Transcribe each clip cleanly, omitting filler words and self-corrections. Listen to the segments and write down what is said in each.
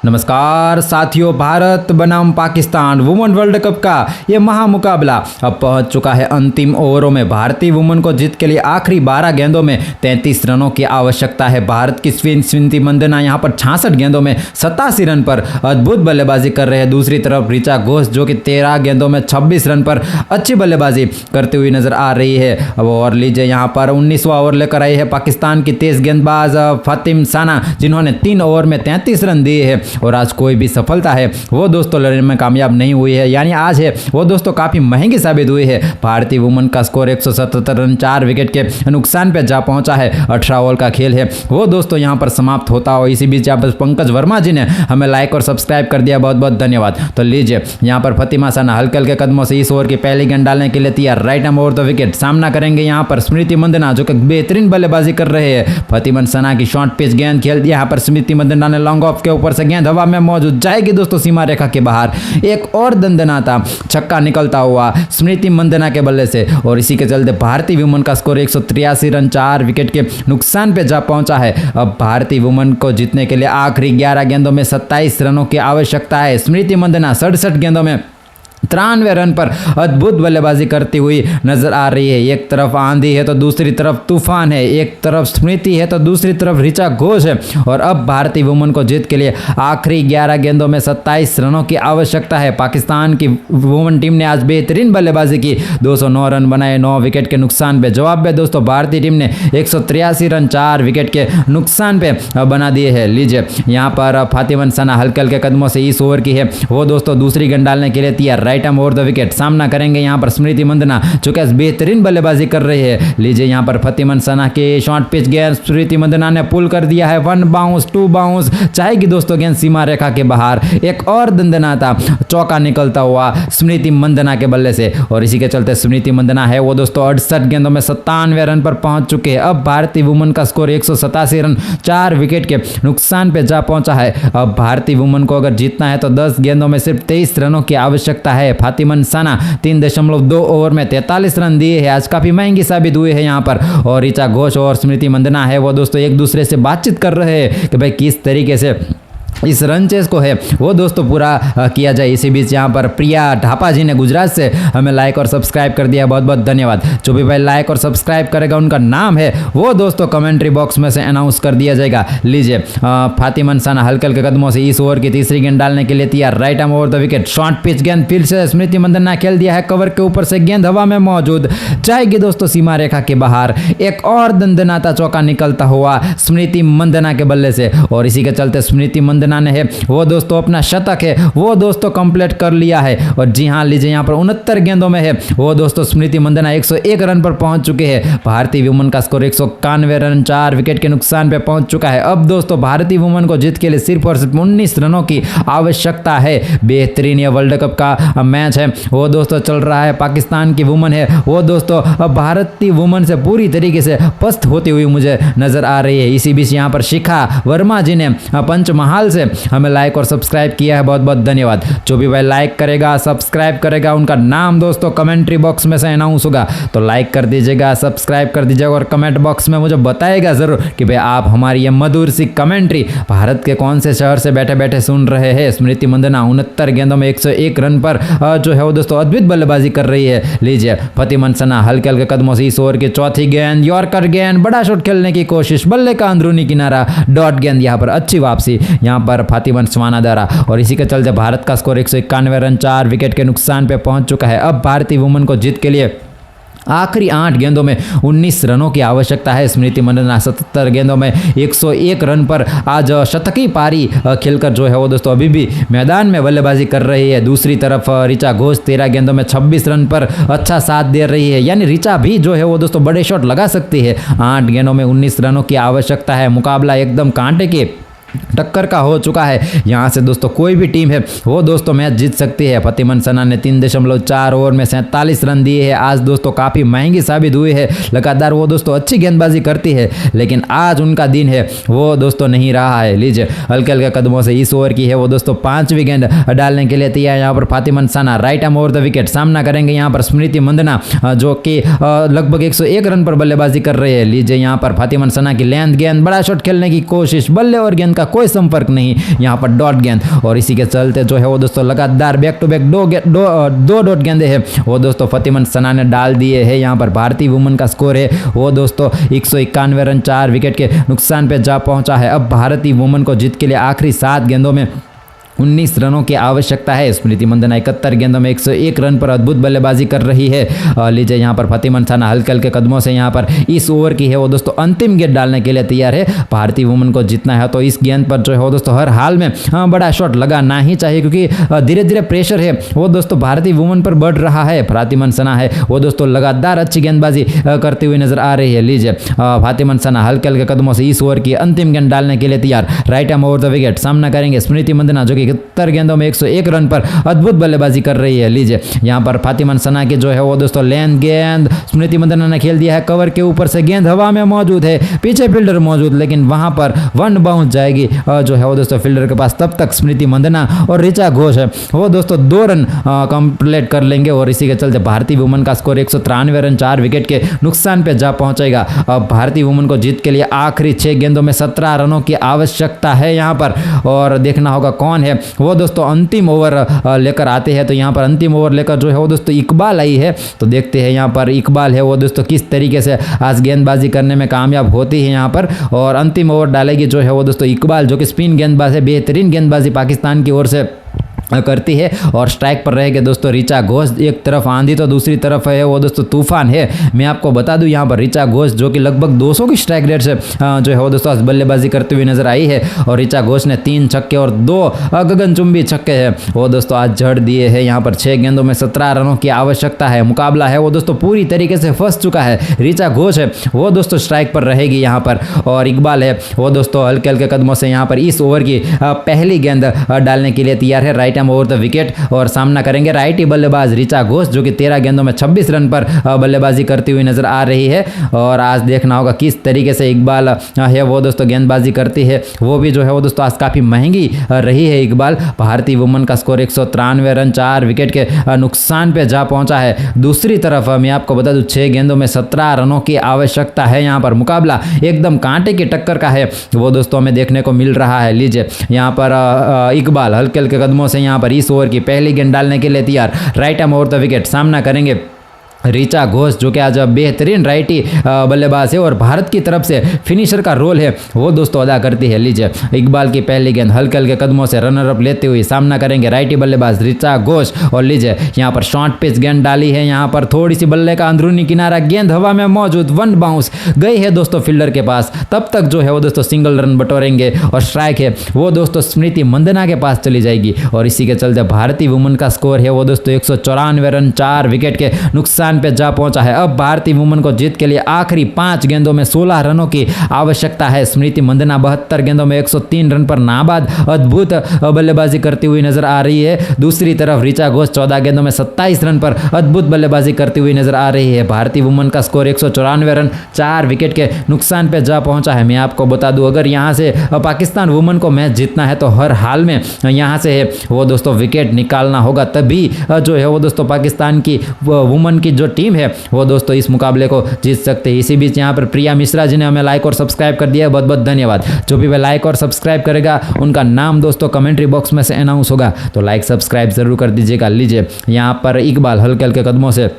नमस्कार साथियों, भारत बनाम पाकिस्तान वुमेन वर्ल्ड कप का ये महामुकाबला अब पहुंच चुका है अंतिम ओवरों में। भारतीय वुमेन को जीत के लिए आखिरी 12 गेंदों में 33 रनों की आवश्यकता है। भारत की स्मृति मंदना यहां पर 66 गेंदों में 87 रन पर अद्भुत बल्लेबाजी कर रहे हैं। दूसरी तरफ ऋचा घोष जो कि 13 गेंदों में 26 रन पर अच्छी बल्लेबाजी करती हुई नजर आ रही है। अब और लीजिए यहाँ पर 19वां ओवर लेकर आई है पाकिस्तान की तेज गेंदबाज फातिमा साना, जिन्होंने 3 ओवर में 33 रन दिए हैं और आज कोई भी सफलता है वो दोस्तों लेने में कामयाब नहीं हुई है। यानी आज है वो दोस्तों काफ़ी महंगी साबित हुई है। भारतीय वुमेन का स्कोर 177 रन 4 विकेट के नुकसान पे जा पहुंचा है। 18 ओवर का खेल है वो दोस्तों यहाँ पर समाप्त होता हो। इसी बीच यहाँ पर पंकज वर्मा जी ने हमें लाइक और सब्सक्राइब कर दिया, बहुत बहुत धन्यवाद। तो लीजिए यहाँ पर फातिमा साना हल्के हल्के कदमों से इस ओवर की पहली गेंद डालने के लिए तैयार। Right arm over the wicket सामना करेंगे यहाँ पर स्मृति मंदना जो कि बेहतरीन बल्लेबाजी कर रहे हैं। फातिमा साना की शॉर्ट पिच गेंद खेल दिया। यहाँ पर स्मृति मंदना ने लॉन्ग ऑफ के ऊपर से गेंद हवा में मौजूद जाएगी दोस्तों सीमा रेखा के बाहर। एक और दंदनाता छक्का निकलता हुआ स्मृति मंदना के बल्ले से और इसी के चलते भारतीय वुमेन का स्कोर 183 रन 4 विकेट के नुकसान पे जा पहुंचा है। अब भारतीय वुमेन को जीतने के लिए आखिरी 11 गेंदों में 27 रनों की आवश्यकता है। स्मृति मंदना 67 गेंदों में 93 रन पर अद्भुत बल्लेबाजी करती हुई नजर आ रही है। एक तरफ आंधी है तो दूसरी तरफ तूफान है, एक तरफ स्मृति है तो दूसरी तरफ ऋचा घोष है। और अब भारतीय वुमेन को जीत के लिए आखिरी 11 गेंदों में 27 रनों की आवश्यकता है। पाकिस्तान की वुमेन टीम ने आज बेहतरीन बल्लेबाजी की, 209 रन बनाए 9 विकेट के नुकसान पे। जवाब में दोस्तों भारतीय टीम ने 183 रन 4 विकेट के नुकसान पे बना दिए हैं। लीजिए यहाँ पर फातिमा साना हल्के हल्के कदमों से इस ओवर की है वो दोस्तों दूसरी गेंद डालने के लिए तैयार। Right arm over the wicket सामना करेंगे यहाँ पर स्मृति मंदना जो कि बेहतरीन बल्लेबाजी कर रही है। लीजिए यहाँ पर फातिमा साना के शॉर्ट पिच गेंद स्मृति मंदना ने पुल कर दिया है। 1 बाउंस 2 बाउंस जाएगी दोस्तों गेंद सीमा रेखा के बाहर। एक और दंदनाता चौका निकलता हुआ स्मृति मंदना के बल्ले से और इसी के चलते स्मृति मंदना है वो दोस्तों 68 गेंदों में 97 रन पर पहुंच चुके हैं। अब भारतीय वुमेन का स्कोर 187 रन 4 विकेट के नुकसान पे जा पहुंचा है। अब भारतीय वुमेन को अगर जीतना है तो 10 गेंदों में सिर्फ 23 रनों की आवश्यकता है। फातिमा साना 3.2 ओवर में 43 रन दिए हैं। आज काफी महंगी साबित हुई है यहाँ पर। और ऋचा घोष और स्मृति मंदना है वो दोस्तों एक दूसरे से बातचीत कर रहे हैं कि भाई किस तरीके से इस रन चेस को है वो दोस्तों पूरा किया जाए। इसी बीच यहाँ पर प्रिया ढापा जी ने गुजरात से हमें लाइक और सब्सक्राइब कर दिया, बहुत बहुत धन्यवाद। जो भी भाई लाइक और सब्सक्राइब करेगा उनका नाम है वो दोस्तों कमेंट्री बॉक्स में से अनाउंस कर दिया जाएगा। लीजिए फातिमा साना हल्के हल्के कदमों से इस ओवर की तीसरी गेंद डालने के लिए तैयार। Right arm over the wicket short pitch गेंद फिर से स्मृति मंदना खेल दिया है कवर के ऊपर से, गेंद हवा में मौजूद जाएगी दोस्तों सीमा रेखा के बाहर। एक और दंदनाता चौका निकलता हुआ स्मृति मंदना के बल्ले से और इसी के चलते स्मृति मंदना ने है वो दोस्तों अपना शतक है वो दोस्तों कंप्लीट कर लिया है। और जी हाँ लीजिए यहाँ पर 69 गेंदों में है वो दोस्तों स्मृति मंदना 101 रन पर पहुंच चुके हैं। भारतीय वुमेन का स्कोर 191 रन 4 विकेट के नुकसान पे पहुंच चुका है। अब दोस्तों भारतीय वुमेन को जीत के लिए सिर्फ और सिर्फ 19 रनों की आवश्यकता है। बेहतरीन ये वर्ल्ड कप का मैच है वो दोस्तों चल रहा है। पाकिस्तान की वुमेन है वो दोस्तों अब भारतीय वुमेन से पूरी तरीके से पस्त होती हुई मुझे नजर आ रही है। इसी बीच यहाँ पर शिखा वर्मा जी ने पंचमहाल से हमें लाइक और सब्सक्राइब किया है, बहुत बहुत धन्यवाद। जो भी भाई लाइक करेगा सब्सक्राइब करेगा उनका नाम दोस्तों कमेंट्री बॉक्स में से अनाउंस होगा। तो लाइक कर दीजिएगा, सब्सक्राइब कर दीजिएगा और कमेंट बॉक्स में मुझे बताइएगा जरूर कि भाई आप हमारी ये मधुर सी कमेंट्री भारत के कौन से शहर से बैठे बैठे सुन रहे हैं। स्मृति मंदना 69 गेंदों में 101 रन पर जो है वो दोस्तों अद्भुत बल्लेबाजी कर रही है। लीजिए फातिमा साना हल्के हल्के कदमों से इस ओवर की चौथी गेंद यॉर्कर गेंद, बड़ा शॉट खेलने की कोशिश, बल्ले का अंदरूनी किनारा, डॉट गेंद, यहाँ पर अच्छी वापसी यहाँ पर फातिमा साना द्वारा। और इसी के चलते भारत का स्कोर 191 रन 4 विकेट के नुकसान पे पहुंच चुका है। अब भारतीय वुमेन को जीत के लिए आखिरी 8 गेंदों में 19 रनों की आवश्यकता है। स्मृति मंदना 77 गेंदों में 101 रन पर आज शतकीय पारी खेलकर जो है वो दोस्तों अभी भी मैदान में बल्लेबाजी कर रही है। दूसरी तरफ ऋचा घोष 13 गेंदों में 26 रन पर अच्छा साथ दे रही है। यानी ऋचा भी जो है वो दोस्तों बड़े शॉट लगा सकती है। 8 गेंदों में 19 रनों की आवश्यकता है। मुकाबला एकदम कांटे के टक्कर का हो चुका है। यहाँ से दोस्तों कोई भी टीम है वो दोस्तों मैच जीत सकती है। फातिमा साना ने 3.4 ओवर में 47 रन दिए हैं। आज दोस्तों काफ़ी महंगी साबित हुई है। लगातार वो दोस्तों अच्छी गेंदबाजी करती है लेकिन आज उनका दिन है वो दोस्तों नहीं रहा है। लीजिए हल्के हल्के कदमों से इस ओवर की है वो दोस्तों 5वीं गेंद डालने के लिए तैयार। यहाँ पर Fatima Sana right arm over the wicket सामना करेंगे यहाँ पर स्मृति मंदना जो कि लगभग 101 रन पर बल्लेबाजी कर रहे हैं। लीजिए यहाँ पर फातिमा साना की लेंथ गेंद, बड़ा शॉट खेलने की कोशिश, बल्ले और गेंद का का कोई संपर्क नहीं, यहाँ पर डॉट गेंद। और इसी के चलते जो है वो दोस्तों लगातार बैक टू बैक दो डॉट गेंदे हैं वो दोस्तों फतेहमंद सना ने डाल दिए हैं। यहाँ पर भारतीय वुमन का स्कोर है वो दोस्तों 191 रन 4 विकेट के नुकसान पे जा पहुंचा है। अब भारतीय वुमन को जीत के लिए आखिरी 7 गेंदों में 19 रनों की आवश्यकता है। स्मृति मंदना 71 गेंदों में 101 रन पर अद्भुत बल्लेबाजी कर रही है। लीजिए यहाँ पर फतेहमंद सना हल्के हल्के कदमों से यहाँ पर इस ओवर की है वो दोस्तों अंतिम गेंद डालने के लिए तैयार है। भारतीय वुमन को जीतना है तो इस गेंद पर जो है वो दोस्तों हर हाल में बड़ा शॉट लगाना ही चाहिए, क्योंकि धीरे धीरे प्रेशर है वो दोस्तों भारतीय वुमन पर बढ़ रहा है। फतेहमंद सना है वो दोस्तों लगातार अच्छी गेंदबाजी करती हुई नजर आ रही है। लीजिए फतेहमंद सना हल्के हल्के कदमों से इस ओवर की अंतिम गेंद डालने के लिए तैयार। Right arm over the wicket सामना करेंगे स्मृति मंदना जो कि 71 गेंदों में 101 रन पर अद्भुत बल्लेबाजी कर रही है। लीजिए यहाँ पर फतेहमंद सना की जो है वो दोस्तों लेंथ गेंद स्मृति मंदना ने खेल दिया है कवर के ऊपर से। गेंद हवा में मौजूद है, पीछे फील्डर मौजूद, लेकिन वहां पर वन बाउंस जाएगी जो है वो दोस्तों फील्डर के पास। तब तक स्मृति मंदना और ऋचा घोष है वो दोस्तों 2 रन कंप्लीट कर लेंगे और इसी के चलते भारतीय वुमन का स्कोर 193 रन 4 विकेट के नुकसान पे जा पहुंचेगा। अब भारतीय वुमन को जीत के लिए आखिरी 6 गेंदों में 17 रनों की आवश्यकता है यहाँ पर, और देखना होगा कौन है वो दोस्तों अंतिम ओवर लेकर आते हैं। तो यहाँ पर अंतिम ओवर लेकर जो है वो दोस्तों इकबाल आई है, तो देखते हैं यहाँ पर इकबाल है वो दोस्तों किस तरीके से आज गेंदबाजी करने में कामयाब होती है यहाँ पर। और अंतिम ओवर डालेगी जो है वो दोस्तों इकबाल जो कि स्पिन गेंदबाज है, बेहतरीन गेंदबाजी पाकिस्तान की ओर से करती है। और स्ट्राइक पर रहेंगे दोस्तों ऋचा घोष। एक तरफ आंधी तो दूसरी तरफ है वो दोस्तों तूफान है। मैं आपको बता दूं यहाँ पर ऋचा घोष जो कि लगभग 200 की स्ट्राइक रेट से जो है वो दोस्तों आज बल्लेबाजी करते हुए नजर आई है। और ऋचा घोष ने 3 छक्के और 2 गगनचुंबी छक्के हैं वो दोस्तों आज जड़ दिए हैं। यहाँ पर 6 गेंदों में 17 रनों की आवश्यकता है। मुकाबला है वो दोस्तों पूरी तरीके से फंस चुका है। ऋचा घोष है वो दोस्तों स्ट्राइक पर रहेगी यहाँ पर, और इकबाल है वो दोस्तों हल्के हल्के कदमों से यहाँ पर इस ओवर की पहली गेंद डालने के लिए तैयार है। राइट ओवर द विकेट और सामना करेंगे राइटी बल्लेबाज ऋचा घोष जो कि 13 गेंदों में 26 रन पर बल्लेबाजी करती हुई नजर आ रही है। और आज देखना होगा किस तरीके से इकबाल है वो दोस्तों गेंदबाजी करती है, वो भी जो है वो दोस्तों आज काफी महंगी रही है इकबाल। भारतीय वुमन का स्कोर 193 रन 4 विकेट के नुकसान पे जा पहुंचा है। दूसरी तरफ मैं आपको बता दूं 6 गेंदों में 17 रनों की आवश्यकता है। यहाँ पर मुकाबला एकदम कांटे की टक्कर का है वो दोस्तों हमें देखने को मिल रहा है। लीजिए यहाँ पर इकबाल हल्के हल्के कदमों से यहाँ पर इस ओवर की पहली गेंद डालने के लिए तैयार। Right arm over the wicket सामना करेंगे ऋचा घोष जो कि आज बेहतरीन राइटी बल्लेबाज है और भारत की तरफ से फिनिशर का रोल है वो दोस्तों अदा करती है। लीजिए इकबाल की पहली गेंद हल्के हल्के कदमों से रनर अप लेते हुए सामना करेंगे राइटी बल्लेबाज ऋचा घोष। और लीजिए यहाँ पर शॉर्ट पिच गेंद डाली है, यहाँ पर थोड़ी सी बल्ले का अंदरूनी किनारा, गेंद हवा में मौजूद, वन बाउंस गई है दोस्तों फील्डर के पास। तब तक जो है वो दोस्तों सिंगल रन बटोरेंगे और स्ट्राइक है वो दोस्तों स्मृति मंदना के पास चली जाएगी। और इसी के चलते भारतीय वुमन का स्कोर है वो दोस्तों 194 रन 4 विकेट के नुकसान पे जा पहुंचा है। अब भारतीय वुमन को जीत के लिए आखिरी 5 गेंदों में 16 रनों की आवश्यकता है। स्मृति मंदना 72 गेंदों में 103 रन पर नाबाद अद्भुत बल्लेबाजी करती हुई नजर आ रही है। दूसरी तरफ ऋचा घोष 14 गेंदों में 27 रन पर अद्भुत बल्लेबाजी करती हुई नजर आ रही है। भारतीय वुमन का स्कोर 194 रन 4 विकेट के नुकसान पे जा पहुंचा है। मैं आपको बता दूं अगर यहां से पाकिस्तान वुमन को मैच जीतना है तो हर हाल में यहां से है वो दोस्तों विकेट निकालना होगा, तभी जो है वो दोस्तों पाकिस्तान की वुमन की जो टीम है वो दोस्तों इस मुकाबले को जीत सकते हैं। इसी बीच यहाँ पर प्रिया मिश्रा जी ने हमें लाइक और सब्सक्राइब कर दिया है, बहुत बहुत धन्यवाद। जो भी वे लाइक और सब्सक्राइब करेगा उनका नाम दोस्तों कमेंट्री बॉक्स में से अनाउंस होगा, तो लाइक सब्सक्राइब जरूर कर दीजिएगा। लीजिए यहाँ पर इकबाल हल्के हल्के कदमों से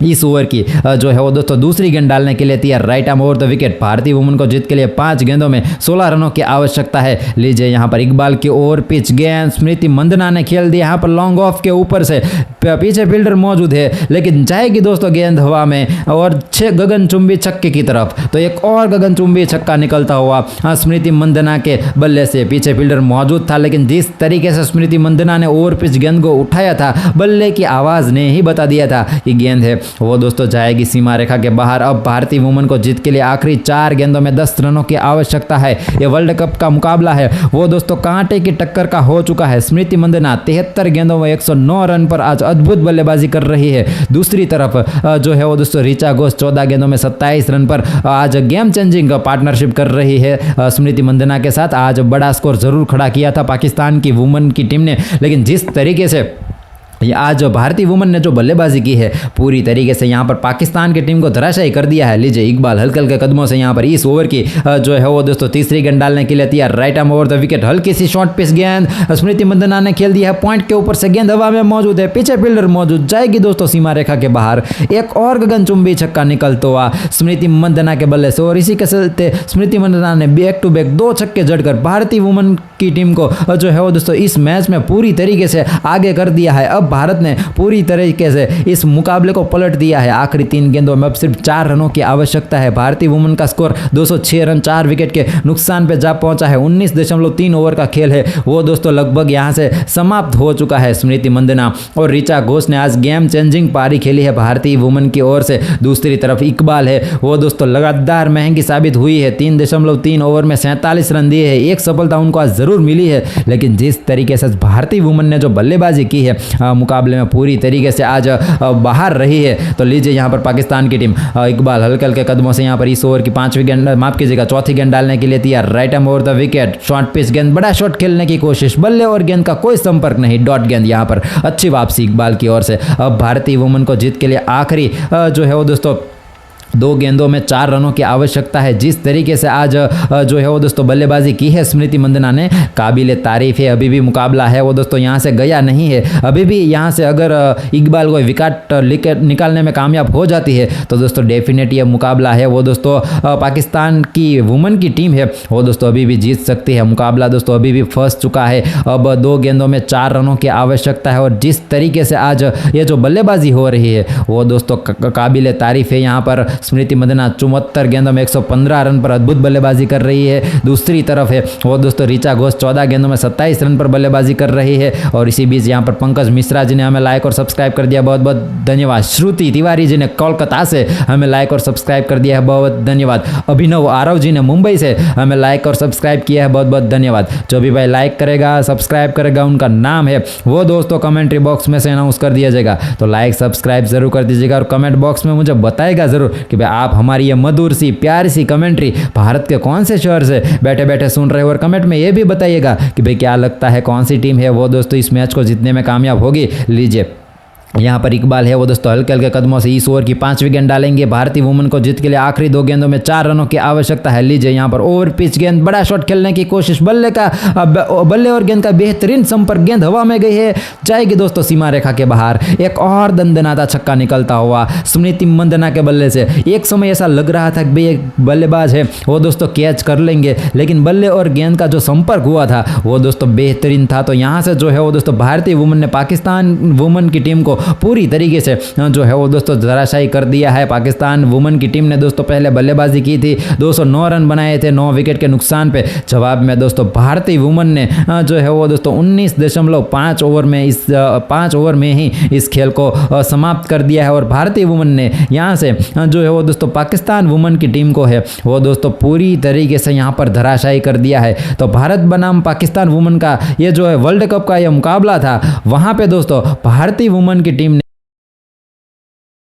इस ओवर की जो है वो दोस्तों दूसरी गेंद डालने के लिए तैयार। Right arm over the wicket भारतीय वुमन को जीत के लिए 5 गेंदों में 16 रनों की आवश्यकता है। लीजिए यहाँ पर इकबाल की ओवर पिच गेंद स्मृति मंदना ने खेल दिया यहाँ पर लॉन्ग ऑफ के ऊपर से, पीछे फील्डर मौजूद है लेकिन जाएगी दोस्तों गेंद हवा में और 6 गगनचुंबी छक्के की तरफ। तो एक और गगनचुंबी छक्का निकलता हुआ स्मृति मंदना के बल्ले से, पीछे फील्डर मौजूद था लेकिन जिस तरीके से स्मृति मंदना ने ओवर पिच गेंद को उठाया था बल्ले की आवाज ने ही बता दिया था कि गेंद है वो दोस्तों जाएगी सीमा रेखा के बाहर। अब भारतीय वुमन को जीत के लिए आखिरी 4 गेंदों में 10 रनों की आवश्यकता है। ये वर्ल्ड कप का मुकाबला है वो दोस्तों कांटे की टक्कर का हो चुका है। स्मृति मंदना 73 गेंदों में 109 रन पर आज अद्भुत बल्लेबाजी कर रही है। दूसरी तरफ जो है वो दोस्तों ऋचा घोष 14 गेंदों में 27 रन पर आज गेम चेंजिंग पार्टनरशिप कर रही है स्मृति मंदना के साथ। आज बड़ा स्कोर जरूर खड़ा किया था पाकिस्तान की वुमन की टीम ने, लेकिन जिस तरीके से आज भारतीय वुमन ने जो बल्लेबाजी की है पूरी तरीके से यहाँ पर पाकिस्तान की टीम को धराशायी कर दिया है। लीजिए इकबाल हल्के हल्के कदमों से यहाँ पर इस ओवर की जो है वो दोस्तों तीसरी गेंद डालने के लिए तैयार। Right arm over the wicket, हल्की सी शॉर्ट पिच गेंद स्मृति मंदना ने खेल दिया है पॉइंट के ऊपर से। गेंद हवा में मौजूद है, पीछे फील्डर मौजूद, जाएगी दोस्तों सीमा रेखा के बाहर। एक और गगनचुंबी छक्का निकलता हुआ स्मृति मंदना के बल्ले से, और इसी के चलते स्मृति मंदना ने बैक टू बैक 2 छक्के जड़कर भारतीय वुमन की टीम को जो है वो दोस्तों इस मैच में पूरी तरीके से आगे कर दिया है। अब भारत ने पूरी तरीके से इस मुकाबले को पलट दिया है। आखिरी 3 गेंदों में अब सिर्फ 4 रनों की आवश्यकता है। भारतीय वुमन का स्कोर 206 रन 4 विकेट के नुकसान पे जा पहुंचा है। 19.3 ओवर का खेल है वो दोस्तों लगभग यहां से समाप्त हो चुका है। स्मृति मंदना और ऋचा घोष ने आज गेम चेंजिंग पारी खेली है भारतीय वुमन की ओर से। दूसरी तरफ इकबाल है वो दोस्तों लगातार महंगी साबित हुई है। 3.3 ओवर में 47 रन दिए हैं। एक सफलता उनको आज जरूर मिली है, लेकिन जिस तरीके से भारतीय वुमन ने जो बल्लेबाजी की है मुकाबले में पूरी तरीके से आज बाहर रही है। तो लीजिए यहाँ पर पाकिस्तान की टीम इकबाल हल्के हल्के कदमों से यहाँ पर इस ओवर की 5वीं गेंद माफ कीजिएगा 4थी गेंद डालने के लिए तैयार। Right arm over the wicket, short pitch गेंद, बड़ा शॉट खेलने की कोशिश, बल्ले और गेंद का कोई संपर्क नहीं, डॉट गेंद। यहाँ पर अच्छी वापसी इकबाल की ओर से। अब भारतीय वुमन को जीत के लिए आखिरी जो है वो दोस्तों 2 गेंदों में 4 रनों की आवश्यकता है। जिस तरीके से आज जो है वो दोस्तों बल्लेबाजी की है स्मृति मंदना ने, काबिले तारीफ है। अभी भी मुकाबला है वो दोस्तों यहाँ से गया नहीं है। अभी भी यहाँ से अगर इकबाल को विकेट निकालने में कामयाब हो जाती है तो दोस्तों डेफिनेट ये मुकाबला है वो दोस्तों पाकिस्तान की वुमन की टीम है वो दोस्तों अभी भी जीत सकती है। मुकाबला दोस्तों अभी भी फंस चुका है। अब 2 गेंदों में 4 रनों की आवश्यकता है, और जिस तरीके से आज ये जो बल्लेबाजी हो रही है वो दोस्तों काबिले तारीफ है। यहाँ पर स्मृति मंदना 74 गेंदों में 115 रन पर अद्भुत बल्लेबाजी कर रही है। दूसरी तरफ है वो दोस्तों ऋचा घोष 14 गेंदों में 27 रन पर बल्लेबाजी कर रही है। और इसी बीच यहाँ पर पंकज मिश्रा जी ने हमें लाइक और सब्सक्राइब कर दिया, बहुत बहुत धन्यवाद। श्रुति तिवारी जी ने कोलकाता से हमें लाइक और सब्सक्राइब कर दिया है, बहुत धन्यवाद। अभिनव आरव जी ने मुंबई से हमें लाइक और सब्सक्राइब किया है, बहुत बहुत धन्यवाद। जो भी भाई लाइक करेगा सब्सक्राइब करेगा उनका नाम है वो दोस्तों कमेंट्री बॉक्स में से अनाउंस कर दिया जाएगा। तो लाइक सब्सक्राइब जरूर कर दीजिएगा, और कमेंट बॉक्स में मुझे बताएगा जरूर कि भाई आप हमारी ये मधुर सी प्यारी सी कमेंट्री भारत के कौन से शहर से बैठे बैठे सुन रहे हो। और कमेंट में ये भी बताइएगा कि भाई क्या लगता है कौन सी टीम है वो दोस्तों इस मैच को जीतने में कामयाब होगी। लीजिए यहाँ पर इकबाल है वो दोस्तों हल्के हल्के कदमों से इस ओवर की 5वीं गेंद डालेंगे। भारतीय वुमन को जीत के लिए आखिरी 2 गेंदों में 4 रनों की आवश्यकता है। लीजिए यहाँ पर ओवर पिच गेंद, बड़ा शॉट खेलने की कोशिश, बल्ले और गेंद का बेहतरीन संपर्क, गेंद हवा में गई है, जाएगी दोस्तों सीमा रेखा के बाहर। एक और दंदनाता छक्का निकलता हुआ स्मृति मंदना के बल्ले से। एक समय ऐसा लग रहा था कि भाई एक बल्लेबाज है वो दोस्तों कैच कर लेंगे, लेकिन बल्ले और गेंद का जो संपर्क हुआ था वो दोस्तों बेहतरीन था। तो यहाँ से जो है वो दोस्तों भारतीय वुमन ने पाकिस्तान वुमन की टीम को पूरी तरीके से जो है वो दोस्तों धराशायी कर दिया है। पाकिस्तान वुमन की टीम ने दोस्तों पहले बल्लेबाजी की थी, 209 रन बनाए थे 9 विकेट के नुकसान पे। जवाब में दोस्तों भारतीय वुमन ने जो है वो दोस्तों 19.5 ओवर में इस 5 ओवर में ही इस खेल को समाप्त कर दिया है। और भारतीय वुमन ने यहाँ से जो है वो दोस्तों पाकिस्तान वुमन की टीम को है वो दोस्तों पूरी तरीके से यहाँ पर धराशायी कर दिया है। तो भारत बनाम पाकिस्तान वुमन का ये जो है वर्ल्ड कप का ये मुकाबला था, वहाँ पे दोस्तों भारतीय वुमन की टीम